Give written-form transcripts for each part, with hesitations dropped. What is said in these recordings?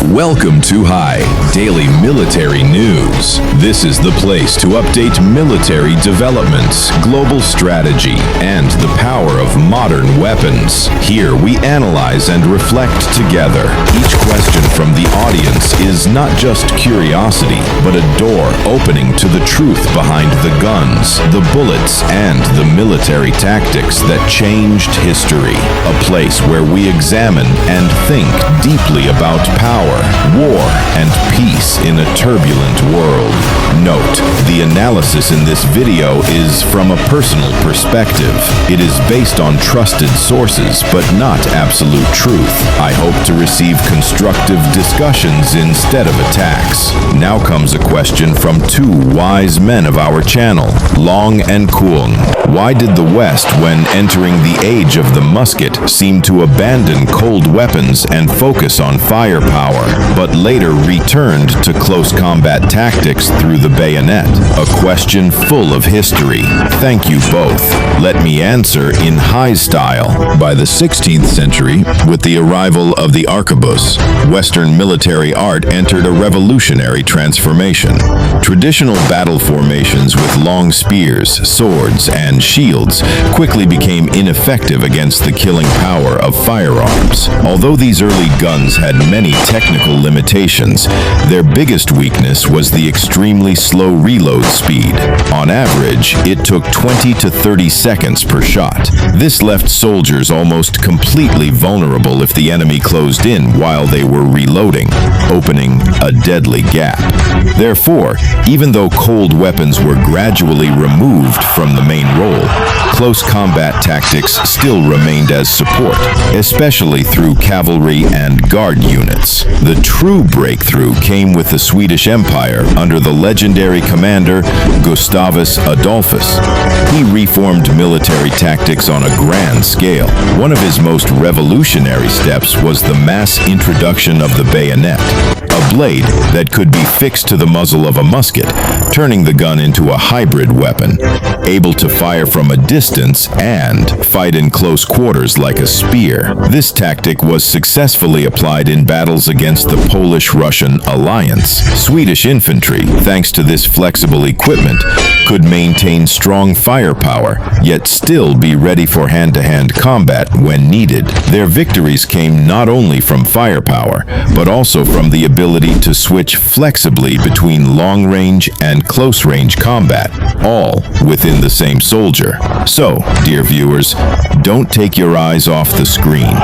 Welcome to High Daily Military News. This is the place to update military developments, global strategy, and the power of modern weapons. Here we analyze and reflect together. Each question from the audience is not just curiosity, but a door opening to the truth behind the guns, the bullets, and the military tactics that changed history. A place where we examine and think deeply about power, war, and peace in a turbulent world. Note, the analysis in this video is from a personal perspective. It is based on trusted sources, but not absolute truth. I hope to receive constructive discussions instead of attacks. Now comes a question from two wise men of our channel, Long and Kuang. Why did the West, when entering the age of the musket, seem to abandon cold weapons and focus on firepower, but later returned to close combat tactics through the bayonet? A question full of history. Thank you both. Let me answer in high style. By the 16th century, with the arrival of the arquebus, Western military art entered a revolutionary transformation. Traditional battle formations with long spears, swords, and shields quickly became ineffective against the killing power of firearms. Although these early guns had many technical limitations, their biggest weakness was the extremely slow reload speed. On average, it took 20 to 30 seconds per shot. This left soldiers almost completely vulnerable if the enemy closed in while they were reloading, opening a deadly gap. Therefore, even though cold weapons were gradually removed from the main role, close combat tactics still remained as support, especially through cavalry and guard units. The true breakthrough came with the Swedish Empire under the legendary commander Gustavus Adolphus. He reformed military tactics on a grand scale. One of his most revolutionary steps was the mass introduction of the bayonet, a blade that could be fixed to the muzzle of a musket, turning the gun into a hybrid weapon, able to fire from a distance and fight in close quarters like a spear. This tactic was successfully applied in battles against the Polish-Russian alliance. Swedish infantry, thanks to this flexible equipment, could maintain strong firepower, yet still be ready for hand-to-hand combat when needed. Their victories came not only from firepower, but also from the ability to switch flexibly between long-range and close-range combat, all within the same soldier. So, dear viewers, don't take your eyes off the screen.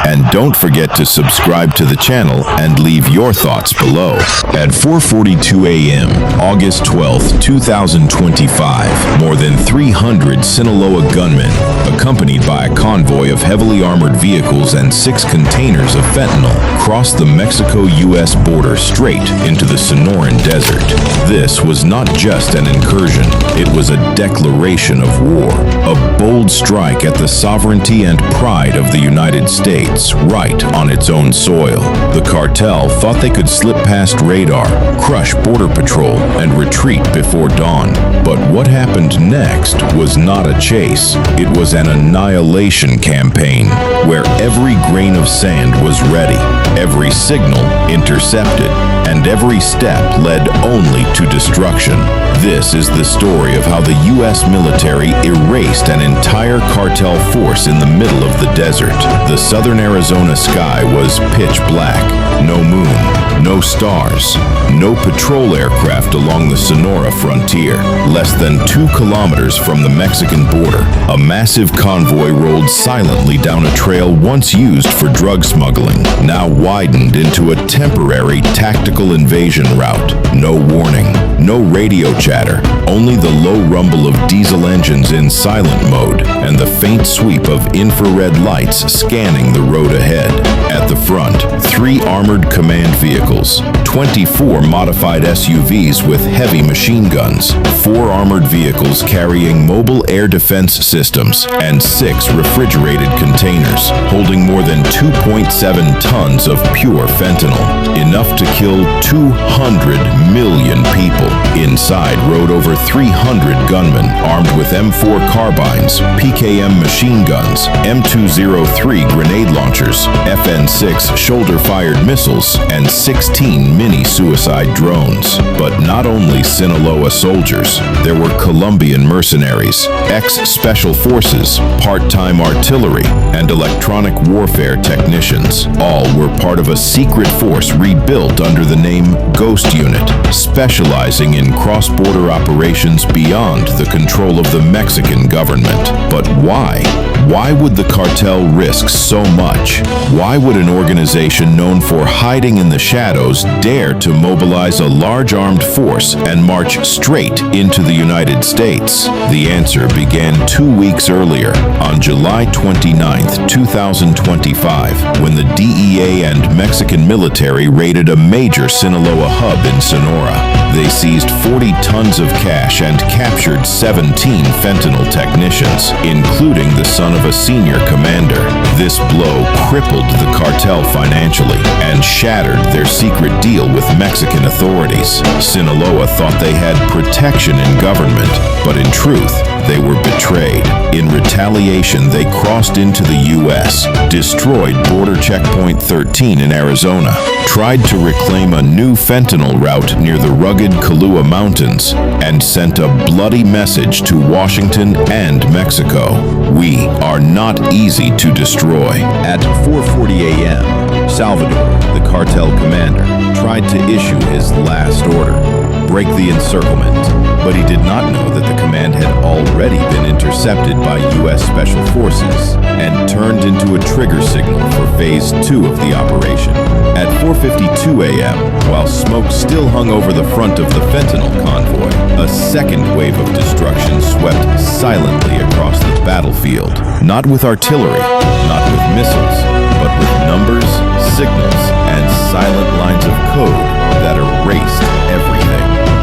And don't forget to subscribe to the channel and leave your thoughts below. At 4:42 a.m., August 12, 2025, more than 300 Sinaloa gunmen, accompanied by a convoy of heavily armored vehicles and 6 containers of fentanyl, crossed the Mexico-U.S. border straight into the Sonoran Desert. This was not just an incursion, it was a declaration of war, a bold strike at the sovereignty and pride of the United States, right on its own soil. The cartel thought they could slip past radar, crush border patrol, and retreat before dawn. But what happened next was not a chase. It was an annihilation campaign, where every grain of sand was ready, every signal intercepted, and every step led only to destruction. This is the story of how the U.S. military erased an entire cartel force in the middle of the desert. The southern Arizona sky was pitch black, no moon, no stars, no patrol aircraft along the Sonora frontier. Less than 2 kilometers from the Mexican border, a massive convoy rolled silently down a trail once used for drug smuggling, now widened into a temporary tactical invasion route. No warning, no radio chatter, only the low rumble of diesel engines in silent mode and the faint sweep of infrared lights scanning the road ahead. At the front, 3 armored command vehicles, 24 modified SUVs with heavy machine guns, 4 armored vehicles carrying mobile air defense systems, and 6 refrigerated containers holding more than 2.7 tons of pure fentanyl. In enough to kill 200 million people. Inside rode over 300 gunmen armed with M4 carbines, PKM machine guns, M203 grenade launchers, FN-6 shoulder-fired missiles, and 16 mini-suicide drones. But not only Sinaloa soldiers, there were Colombian mercenaries, ex-special forces, part-time artillery, and electronic warfare technicians. All were part of a secret force rebuilt under the name Ghost Unit, specializing in cross-border operations beyond the control of the Mexican government. But why? Why would the cartel risk so much? Why would an organization known for hiding in the shadows dare to mobilize a large armed force and march straight into the United States? The answer began 2 weeks earlier, on July 29, 2025, when the DEA and Mexican military raided a major Sinaloa hub in Sonora. They seized 40 tons of cash and captured 17 fentanyl technicians, including the son of a senior commander. This blow crippled the cartel financially and shattered their secret deal with Mexican authorities. Sinaloa thought they had protection in government, but in truth, they were betrayed. In retaliation, they crossed into the U.S., destroyed Border Checkpoint 13 in Arizona, tried to reclaim a new fentanyl route near the rugged Kahlua Mountains, and sent a bloody message to Washington and Mexico. We are not easy to destroy. At 4:40 a.m., Salvador, the cartel commander, tried to issue his last order: break the encirclement. But he did not know that the command had already been intercepted by U.S. Special Forces and turned into a trigger signal for Phase 2 of the operation. At 4:52 a.m., while smoke still hung over the front of the fentanyl convoy, a second wave of destruction swept silently across the battlefield. Not with artillery, not with missiles, but with numbers, signals, and silent lines of code that erased everything.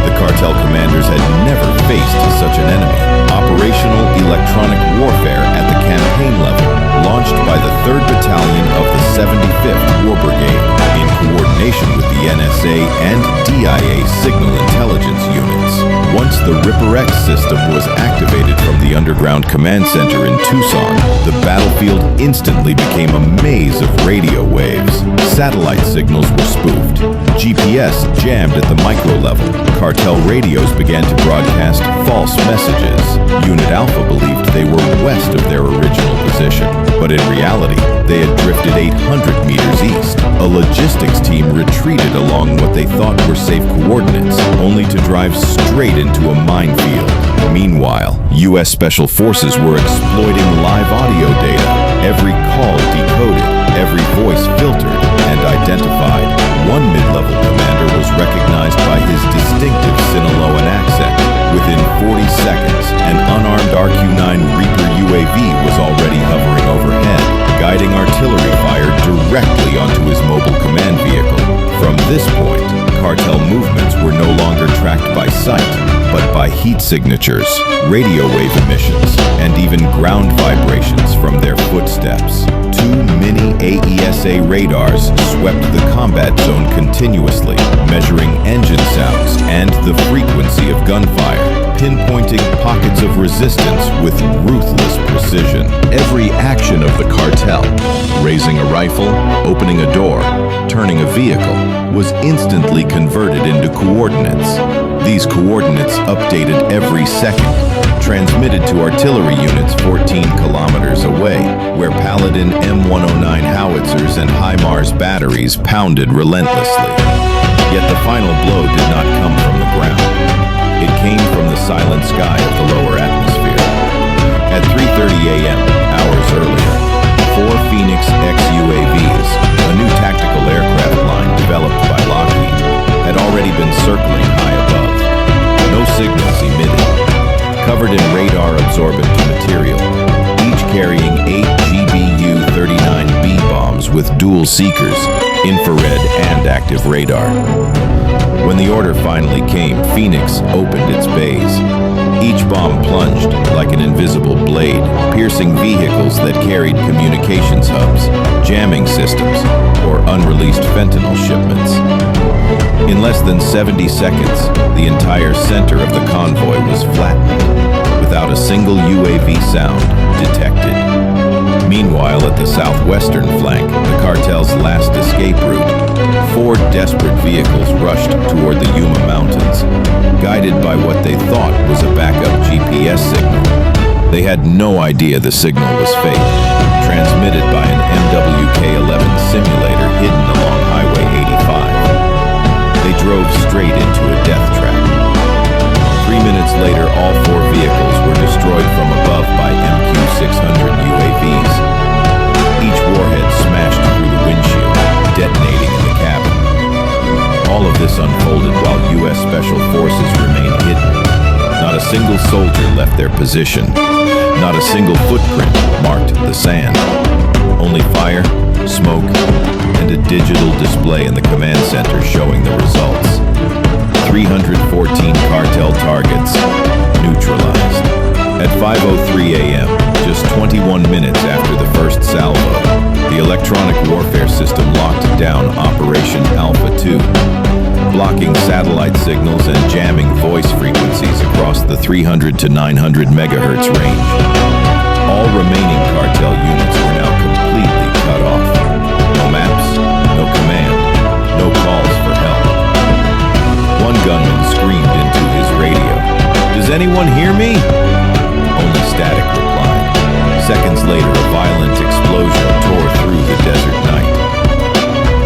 The cartel commanders had never faced such an enemy. Operational electronic warfare at the campaign level, launched by the 3rd Battalion of the 75th War Brigade, in coordination with the NSA and DIA signal intelligence units. Once the Ripper X system was activated from the underground command center in Tucson, the battlefield instantly became a maze of radio waves. Satellite signals were spoofed. GPS jammed at the micro level. Cartel radios began to broadcast false messages. Unit Alpha believed they were west of their original position, but in reality, they had drifted 800 meters east. A logistics team retreated along what they thought were safe coordinates, only to drive straight into a minefield. Meanwhile, U.S. Special Forces were exploiting live audio data, every call decoded, every voice filtered and identified. One mid-level commander was recognized by his distinctive Sinaloan accent. Within 40 seconds, an unarmed RQ-9 Reaper UAV was already hovering overhead, guiding artillery fire directly onto his mobile command vehicle. From this point, cartel movements were no longer tracked by sight, but by heat signatures, radio wave emissions, and even ground vibrations from their footsteps. 2 mini AESA radars swept the combat zone continuously, measuring engine sounds and the frequency of gunfire, pinpointing pockets of resistance with ruthless precision. Every action of the cartel, raising a rifle, opening a door, turning a vehicle, was instantly converted into coordinates. These coordinates updated every second, transmitted to artillery units 14 kilometers away, where Paladin M109 howitzers and HIMARS batteries pounded relentlessly. Yet the final blow did not come from the ground. It came from the silent sky of the lower atmosphere. At 3:30 a.m., hours earlier, 4 Phoenix X-UAVs, a new tactical aircraft line developed by Lockheed, had already been circling high above. No signals emitted. Covered in radar-absorbent material, each carrying 8 GBU-39B bombs with dual seekers, infrared and active radar. When the order finally came, Phoenix opened its bays. Each bomb plunged like an invisible blade, piercing vehicles that carried communications hubs, jamming systems, or unreleased fentanyl shipments. less than 70 seconds, the entire center of the convoy was flattened, without a single UAV sound detected. Meanwhile, at the southwestern flank, the cartel's last escape route, 4 desperate vehicles rushed toward the Yuma Mountains, guided by what they thought was a backup GPS signal. They had no idea the signal was fake, transmitted by an MWK-11 simulator hidden along Highway 85. They drove straight into a death trap. 3 minutes later, all 4 vehicles were destroyed from above by MQ-600 UAVs. Each warhead smashed through the windshield, detonating in the cabin. All of this unfolded while U.S. Special Forces remained hidden. Not a single soldier left their position. Not a single footprint marked the sand. Only fire, smoke, and a digital display in the command center showing the results. 314 cartel targets neutralized. At 5:03 a.m., just 21 minutes after the first salvo, the electronic warfare system locked down Operation Alpha 2, blocking satellite signals and jamming voice frequencies across the 300 to 900 megahertz range. All remaining cartel units were now completely cut off. No maps, no command, no calls for help. One gunman screamed into his radio, "Does anyone hear me?" Only static replied. Seconds later, a violent explosion tore through the desert night.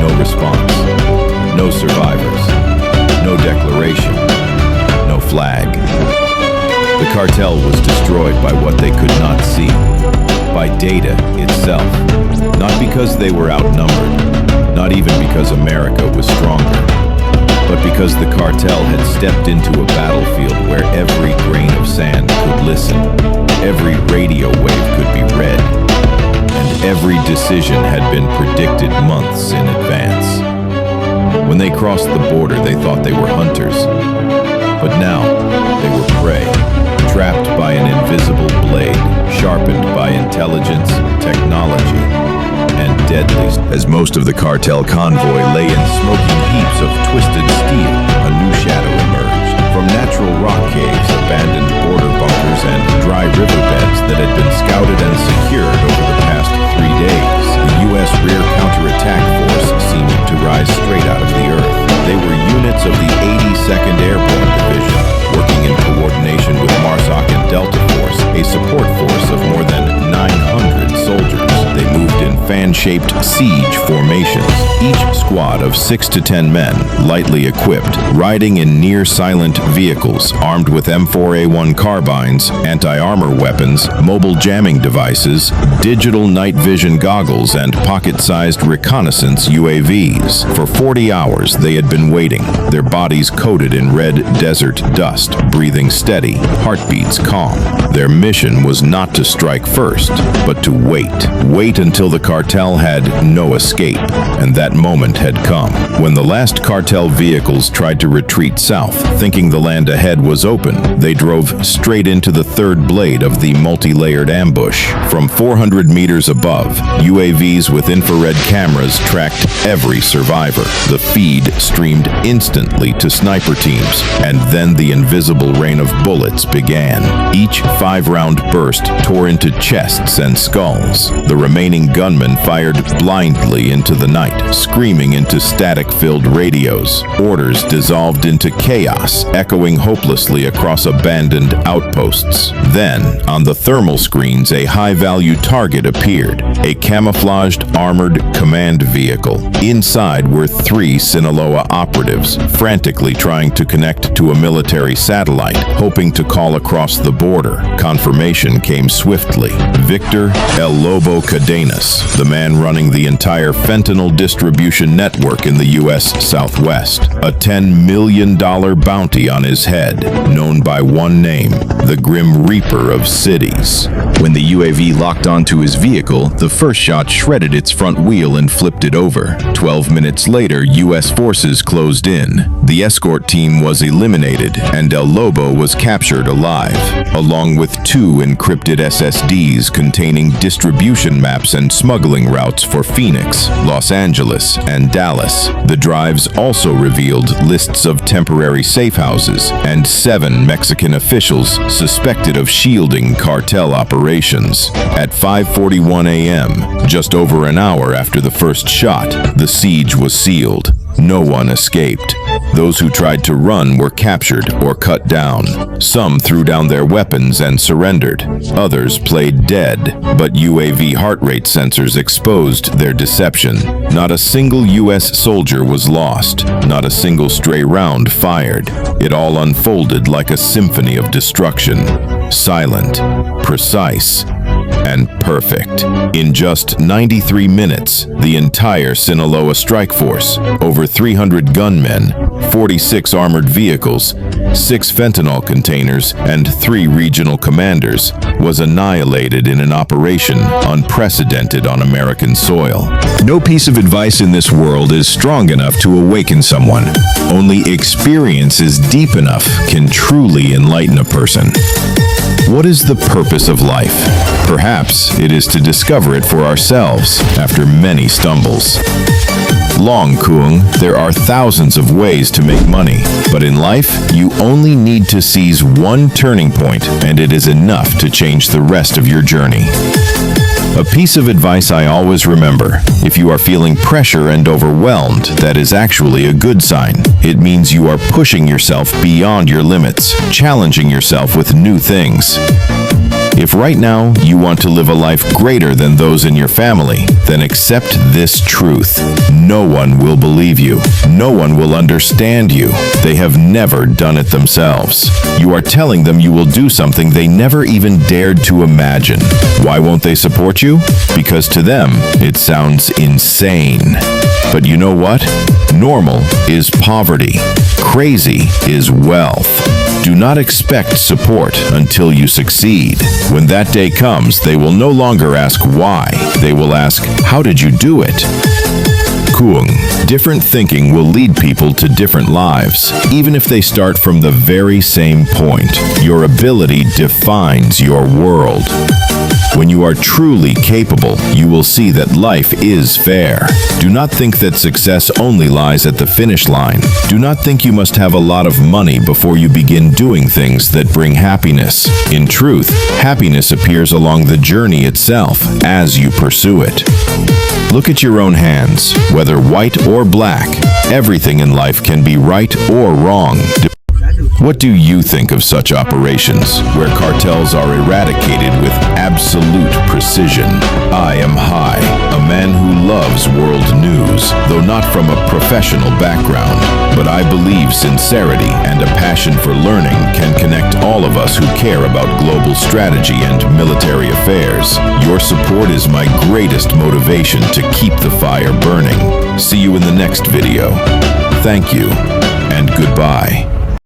No response, no survivors, no declaration, no flag. The cartel was destroyed by what they could not see, by data itself. Not because they were outnumbered, not even because America was stronger, but because the cartel had stepped into a battlefield where every grain of sand could listen, every radio wave could be read, and every decision had been predicted months in advance. When they crossed the border, they thought they were hunters, but now they were prey, trapped by an invisible blade, sharpened by intelligence, technology, and deadly. As most of the cartel convoy lay in smoking heaps of twisted steel, a new shadow emerged. From natural rock caves, abandoned border bunkers, and dry riverbeds that had been scouted and secured over the past 3 days, the U.S. Rear Counterattack Force seemed to rise straight out of the earth. They were units of the 82nd Airborne Division, working in coordination with MARSOC and Delta Force, a support force of more than 900 soldiers. They moved in fan-shaped siege formations, each squad of 6 to 10 men, lightly equipped, riding in near-silent vehicles, armed with M4A1 carbines, anti-armor weapons, mobile jamming devices, digital night vision goggles, and pocket-sized reconnaissance UAVs. For 40 hours, they had been waiting, their bodies coated in red desert dust, breathing steady, heartbeats calm. Their mission was not to strike first, but to wait. Wait until the cartel had no escape, and that moment had come. When the last cartel vehicles tried to retreat south, thinking the land ahead was open, they drove straight into the third blade of the multi-layered ambush. From 400 meters above, UAVs with infrared cameras tracked every survivor. The feed streamed instantly to sniper teams, and then the invisible rain of bullets began. Each 5-round burst tore into chests and skulls. The remaining gunmen fired blindly into the night, screaming into static-filled radios. Orders dissolved into chaos, echoing hopelessly across abandoned outposts. Then, on the thermal screens, a high-value target appeared, a camouflaged armored command vehicle. Inside were 3 Sinaloa operatives, frantically trying to connect to a military satellite, hoping to call across the border. Confirmation came swiftly. Victor El Lobo Cadenas, the man running the entire fentanyl distribution network in the U.S. Southwest. A $10 million bounty on his head, known by one name, the Grim Reaper of Cities. When the UAV locked onto his vehicle, the first shot shredded its front wheel and flipped it over. 12 minutes later, U.S. forces closed in. The escort team was eliminated, and El Lobo was captured alive, along with 2 encrypted SSDs containing distribution maps and smuggling smuggling routes for Phoenix, Los Angeles, and Dallas. The drives also revealed lists of temporary safe houses and 7 Mexican officials suspected of shielding cartel operations. At 5:41 a.m., just over an hour after the first shot, the siege was sealed. No one escaped. Those who tried to run were captured or cut down. Some threw down their weapons and surrendered. Others played dead, but UAV heart rate sensors exposed their deception. Not a single U.S. soldier was lost. Not a single stray round fired. It all unfolded like a symphony of destruction. Silent, precise, and perfect. In just 93 minutes, the entire Sinaloa strike force, over 300 gunmen, 46 armored vehicles, 6 fentanyl containers, and 3 regional commanders, was annihilated in an operation unprecedented on American soil. No piece of advice in this world is strong enough to awaken someone. Only experiences deep enough can truly enlighten a person. What is the purpose of life? Perhaps it is to discover it for ourselves after many stumbles. Long Kung, there are thousands of ways to make money, but in life, you only need to seize one turning point, and it is enough to change the rest of your journey. A piece of advice I always remember: if you are feeling pressure and overwhelmed, that is actually a good sign. It means you are pushing yourself beyond your limits, challenging yourself with new things. If right now you want to live a life greater than those in your family, then accept this truth. No one will believe you. No one will understand you. They have never done it themselves. You are telling them you will do something they never even dared to imagine. Why won't they support you? Because to them, it sounds insane. But you know what? Normal is poverty. Crazy is wealth. Do not expect support until you succeed. When that day comes, they will no longer ask why. They will ask, how did you do it? Kung. Different thinking will lead people to different lives, even if they start from the very same point. Your ability defines your world. When you are truly capable, you will see that life is fair. Do not think that success only lies at the finish line. Do not think you must have a lot of money before you begin doing things that bring happiness. In truth, happiness appears along the journey itself as you pursue it. Look at your own hands. Whether white or black, everything in life can be right or wrong. What do you think of such operations, where cartels are eradicated with absolute precision? I am Hai, a man who loves world news, though not from a professional background. But I believe sincerity and a passion for learning can connect all of us who care about global strategy and military affairs. Your support is my greatest motivation to keep the fire burning. See you in the next video. Thank you, and goodbye.